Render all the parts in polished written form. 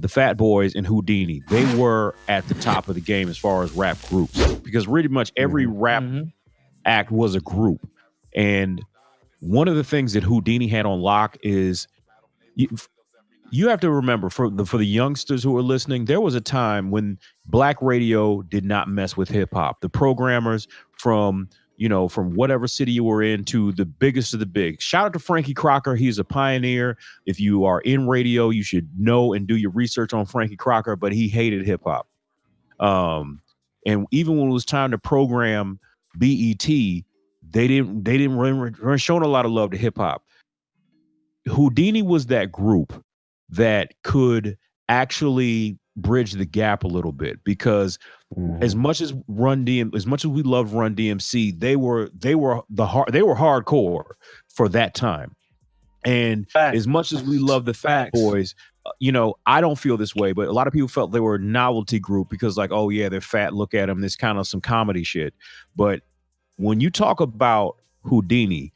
the Fat Boys and Whodini, they were at the top of the game as far as rap groups, because really much every rap act was a group. And one of the things that Whodini had on lock is you have to remember, for the youngsters who are listening, there was a time when black radio did not mess with hip hop. The programmers from whatever city you were in to the biggest of the big. Shout out to Frankie Crocker. He's a pioneer. If you are in radio, you should know and do your research on Frankie Crocker, but he hated hip hop. And even when it was time to program BET, they didn't run showing a lot of love to hip hop. Whodini was that group that could actually bridge the gap a little bit, because as much as we loved Run DMC, they were hardcore for that time. And as much as we love the Fat Boys, I don't feel this way, but a lot of people felt they were a novelty group because, like, oh yeah, they're fat, look at them, this kind of some comedy shit. But when you talk about Whodini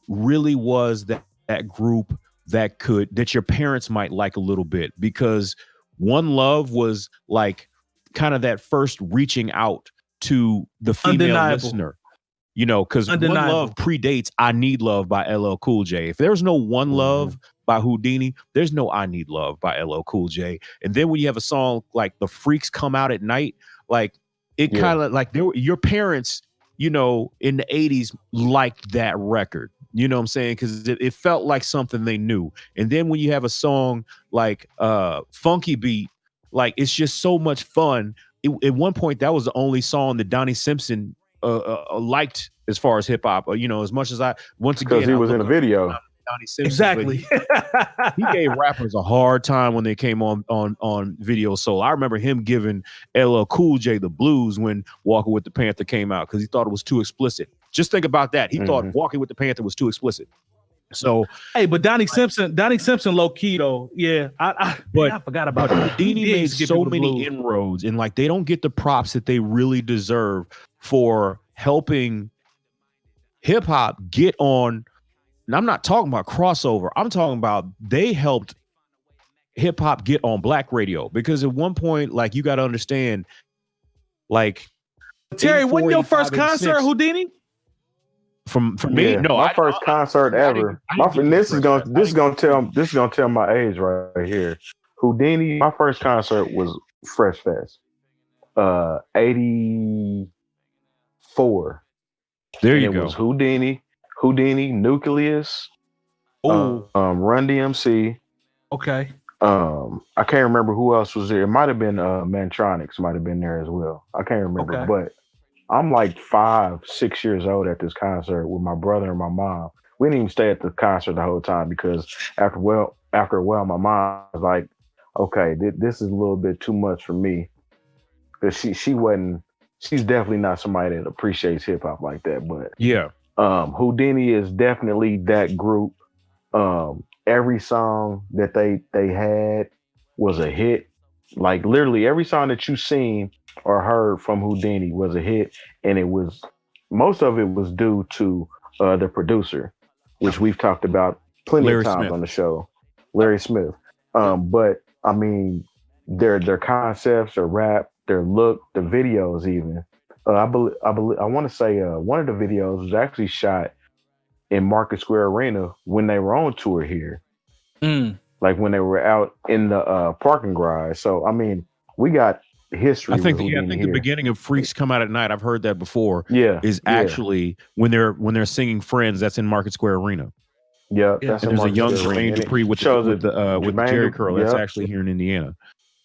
really was that group that your parents might like a little bit, because One Love was like kind of that first reaching out to the female listener, because One Love predates I Need Love by LL Cool J. If there's no One Love by Whodini, there's no I Need Love by LL Cool J. And then when you have a song like The Freaks Come Out at Night, like it kind of like your parents, in the 80s liked that record. You know what I'm saying? Because it felt like something they knew. And then when you have a song like Funky Beat, like it's just so much fun. At one point, that was the only song that Donnie Simpson liked as far as hip hop. As much as because he was in a video. Donnie Simpson, exactly. He gave rappers a hard time when they came on Video Soul. I remember him giving LL Cool J the blues when Walking with the Panther came out, because he thought it was too explicit. Just think about that. He thought Walking with the Panther was too explicit. So, hey, but Donnie Simpson, low key though. Yeah, I forgot about that. Whodini made so many inroads, and like they don't get the props that they really deserve for helping hip hop get on. And I'm not talking about crossover. I'm talking about they helped hip hop get on black radio, because at one point, like, you got to understand, like, Terry, wasn't your first concert Whodini? From me, no, my first concert ever. This is gonna tell my age right here. Whodini, my first concert was Fresh Fest, 84. There you go. It was Whodini, Nucleus, Run DMC. Okay. I can't remember who else was there. It might have been Mantronics, might have been there as well. I can't remember, but I'm like 5-6 years old at this concert with my brother and my mom. We didn't even stay at the concert the whole time, because after a while, my mom was like, "Okay, this is a little bit too much for me," because she's definitely not somebody that appreciates hip hop like that. But yeah. Whodini is definitely that group. Every song that they had was a hit. Like literally every song that you seen or heard from Whodini was a hit, and most of it was due to the producer, which we've talked about plenty of times on the show, Larry Smith. But I mean, their concepts, their rap, their look, the videos even. I want to say one of the videos was actually shot in Market Square Arena when they were on tour here. Like when they were out in the parking garage. So I mean, we got history. I think the beginning of Freaks Come Out at Night, I've heard that before. Is actually when they're singing Friends. That's in Market Square Arena. Yeah, that's there's a young Jermaine Dupri with Jerry Curl. That's actually here in Indiana.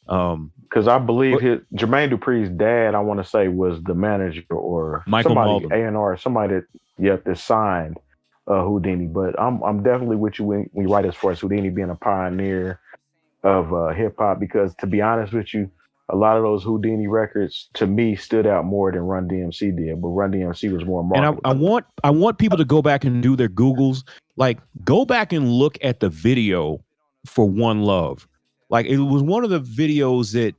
Because I believe Jermaine Dupri's dad, I want to say, was the manager or Michael somebody A&R, somebody that signed Whodini. But I'm definitely with you when we write as far as Whodini being a pioneer of hip hop. Because to be honest with you, a lot of those Whodini records to me stood out more than Run DMC did. But Run DMC was more marketable. And I want people to go back and do their Googles. Like, go back and look at the video for One Love. Like, it was one of the videos that,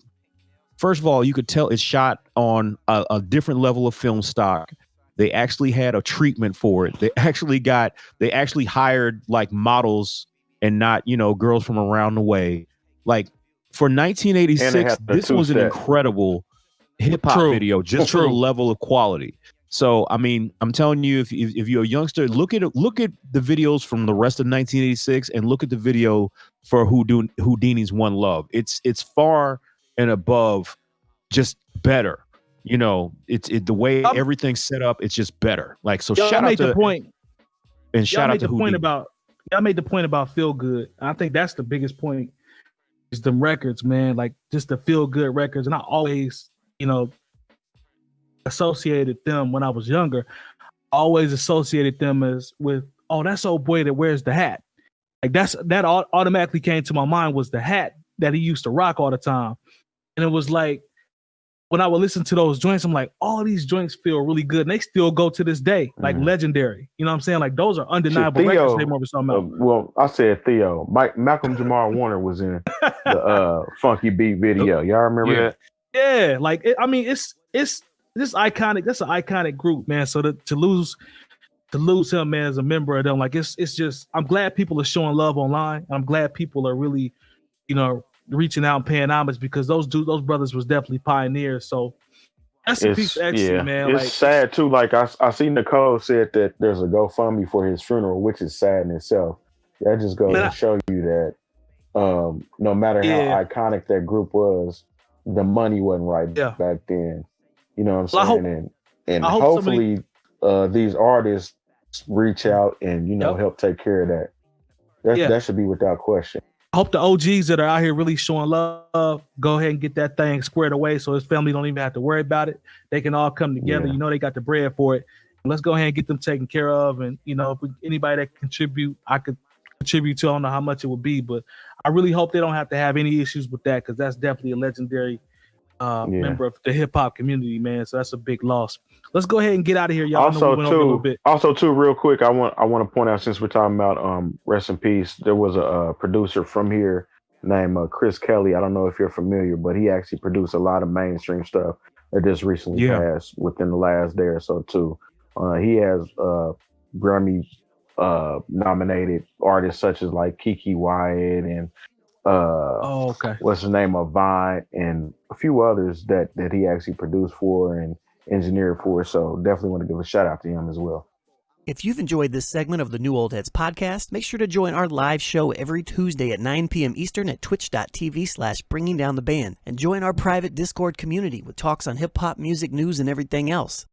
first of all, you could tell it's shot on a different level of film stock. They actually had a treatment for it. They actually hired like models and not, girls from around the way. Like for And they 1986, had the this was an two-step. incredible hip hop True. video just for the level of quality. So I mean, I'm telling you, if you're a youngster, look at the videos from the rest of 1986 and look at the video for Whodini's One Love. It's far and above just better. You know, it's the way everything's set up. It's just better. Like so, shout out to the point. And shout out to Whodini. Y'all made the point about feel good. I think that's the biggest point. Is them records, man. Like just the feel good records, and I always, you know, associated them when I was younger. Always associated them as with, oh, that's old boy that wears the hat. Like that automatically came to my mind was the hat that he used to rock all the time, and it was like when I would listen to those joints, I'm like, all these joints feel really good, and they still go to this day, like legendary. You know what I'm saying? Like those are undeniable records. They more something else. Well, I said Theo. Malcolm Jamal Warner was in the Funky Beat video. Y'all remember that? Yeah, like it's this iconic. That's an iconic group, man. So to lose him, man, as a member of them, like it's just. I'm glad people are showing love online. I'm glad people are really, you know, reaching out and paying homage because those brothers was definitely pioneers. So that's a piece of Ecstasy, man. It's like, sad too. Like I see Nicole said that there's a GoFundMe for his funeral, which is sad in itself. That just goes to show you that no matter how iconic that group was, the money wasn't right back then. You know what I'm saying? And hopefully these artists reach out and help take care of that. That should be without question. I hope the OGs that are out here really showing love go ahead and get that thing squared away so his family don't even have to worry about it. They can all come together. You know, they got the bread for it. Let's go ahead and get them taken care of. And, you know, if anybody that contribute, I could contribute to. I don't know how much it would be, but I really hope they don't have to have any issues with that because that's definitely a legendary member of the hip hop community, man. So that's a big loss. Let's go ahead and get out of here, y'all. Also, too, real quick, I want to point out since we're talking about rest in peace, there was a producer from here named Chris Kelly. I don't know if you're familiar, but he actually produced a lot of mainstream stuff that just recently passed within the last day or so too. He has Grammy nominated artists such as like 𝐀𝐄𝐃𝐒 and what's his name of Vine and a few others that he actually produced for and engineered for. So definitely want to give a shout out to him as well. If you've enjoyed this segment of the New Old Heads podcast, make sure to join our live show every Tuesday at 9 p.m. Eastern at twitch.tv/bringingdowntheband and join our private Discord community with talks on hip hop, music, news, and everything else.